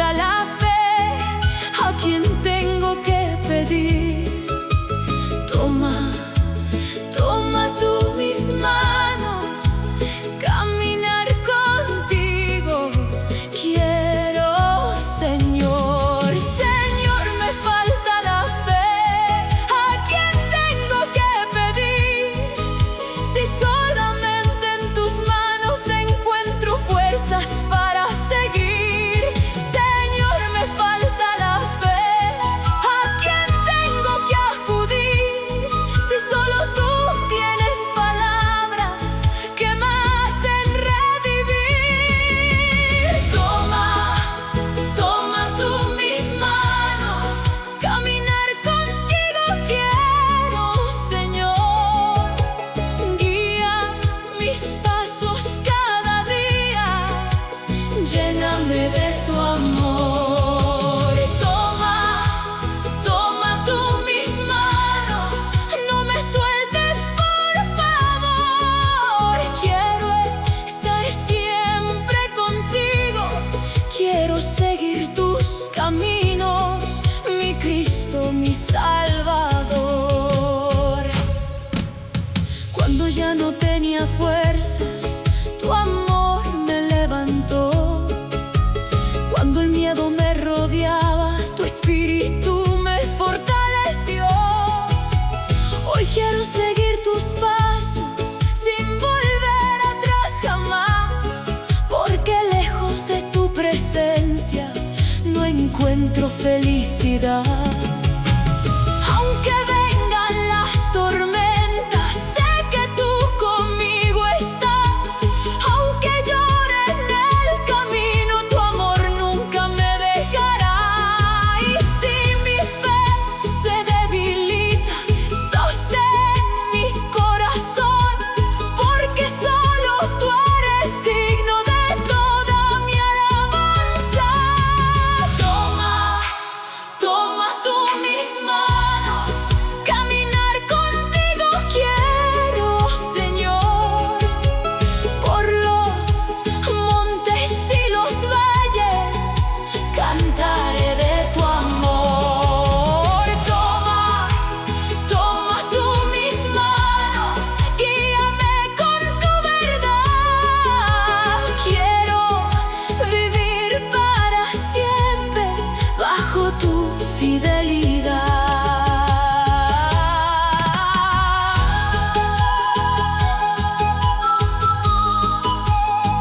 falta la fe, ¿a quién tengo que pedir? Toma, toma tú mis manos, caminar contigo quiero, Señor. Señor, me falta la fe, ¿a quién tengo que pedir? Si solamente en tus manos encuentro fuerzas para seguir. Señor, me falta la fe, ¿a quién tengo que acudir? Si solo tú tienes palabras que me hacen revivir. Toma, toma tú mis manos, caminar contigo quiero, Señor. Guía mis pasos cada día, lléname de tu amor. Toma, toma tú mis manos, no me sueltes por favor. Quiero estar siempre contigo, quiero seguir tus caminos, mi Cristo, mi Salvador. Cuando ya no tenía fuerzas, tu amor me levantó. Cuando el miedo me rodeaba, tu espíritu me fortaleció. Hoy quiero seguir tus pasos sin volver atrás jamás, porque lejos de tu presencia no encuentro felicidad. Aunque vengan las tormentas, sé que tú conmigo estás. Aunque llore en el camino, tu amor nunca me dejará. Y si mi fe se debilita, sostén mi corazón, porque solo tú eres digno de toda mi alabanza. Toma, toma tú mis manos, caminar contigo quiero, Señor. Por los montes y los valles cantaré de tu amor. Toma, toma tú mis manos, guíame con tu verdad. Quiero vivir para siempre bajo tu fidelidad.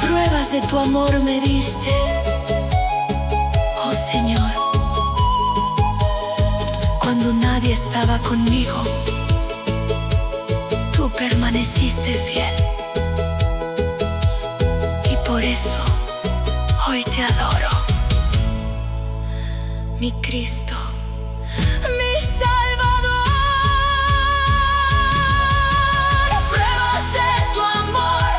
Pruebas de tu amor me diste, oh Señor, cuando nadie estaba conmigo, tú permaneciste fiel. Y por eso hoy te adoro, mi Cristo, mi Salvador. Pruebas de tu amor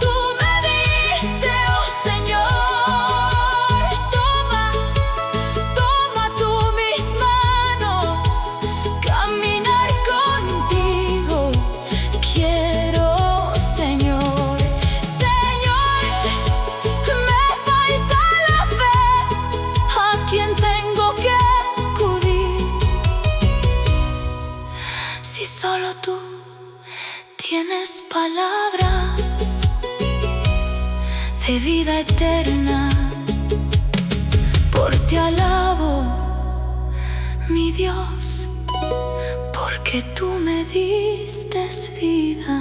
tú me diste, oh Señor. Toma, toma tú mis manos, caminar contigo quiero, Señor. Señor, me falta la fe, ¿a quién tengo que acudir? Si solo tú tienes palabras de vida eterna, por ti alabo, mi Dios, porque tú me diste vida.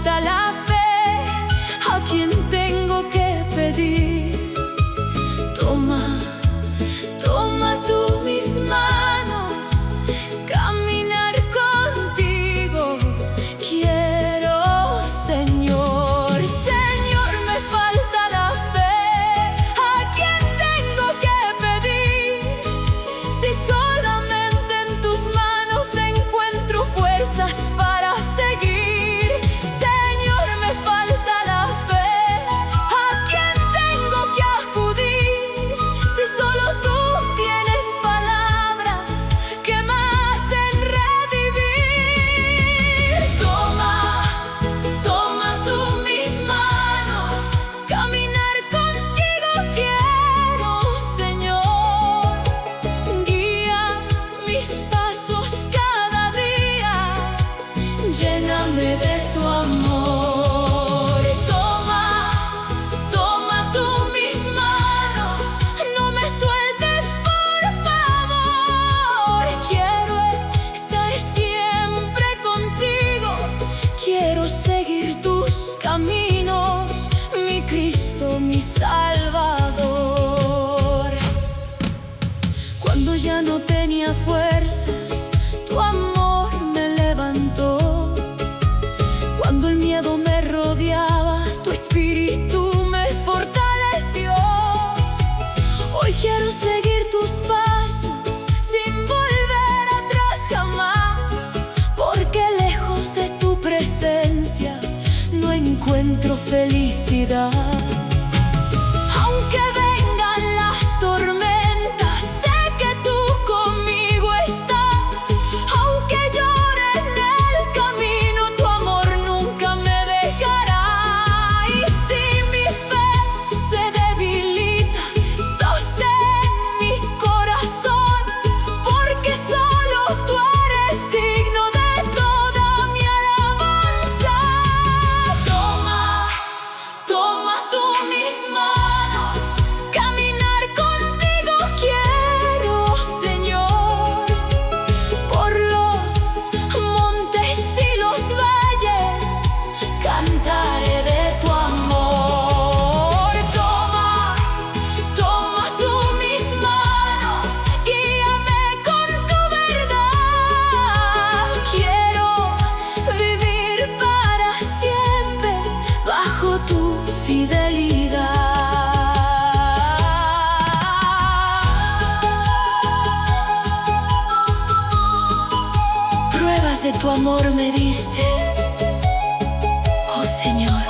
falta la fe, ¿a quién tengo que pedir? Toma, toma tú mis manos, caminar contigo quiero, Señor. Señor, me falta la fe, ¿a quién tengo que pedir? Si solamente en tus manos encuentro fuerzas para seguir. Señor, me falta la fe, ¿a quién tengo que acudir? Si solo tú tienes palabras que me hacen revivir. Toma, toma tú mis manos, caminar contigo quiero, Señor. Guía mis pasos cada día, lléname de tu amor. Toma, toma tú mis manos, no me sueltes por favor. Quiero estar siempre contigo, quiero seguir tus caminos, mi Cristo, mi Salvador. Cuando ya no tenía fuerzas, tu amor me levantó. Cuando el miedo me rodeaba, tu espíritu me fortaleció. Hoy quiero seguir tus pasos sin volver atrás jamás, porque lejos de tu presencia no encuentro felicidad. Aunque vengan las tormentas, sé que tú conmigo estás. Aunque llore en el camino, tu amor nunca me dejará. Y si mi fe se debilita, sostén mi corazón, porque solo tú eres digno de toda mi alabanza. Toma, toma tú mis manos, caminar contigo quiero, Señor. Por los montes y los valles cantaré de tu amor. Toma, toma tú mis manos, guíame con tu verdad. Quiero vivir para siempre bajo tu fidelidad. Pruebas de tu amor me diste, oh Señor.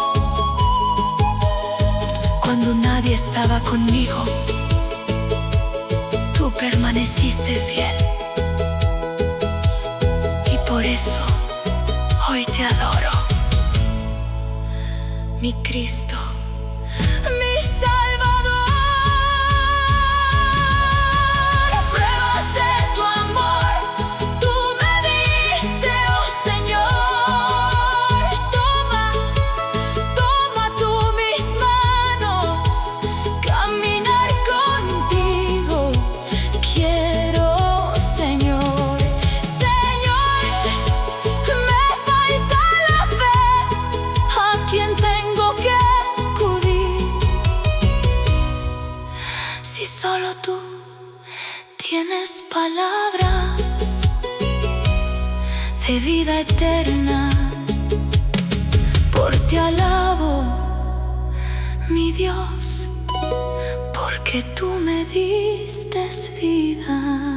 Cuando nadie estaba conmigo, tú permaneciste fiel. Y por eso hoy te adoro, mi Cristo, mi Salvador. Pruebas de tu amor tú me diste, oh Señor. Toma, toma tú mis manos, caminar contigo quiero, Señor. Señor, me falta la fe, ¿a quién tengo que acudir? Si solo tú tienes palabras de vida eterna, por ti alabo, mi Dios, porque tú me diste vida.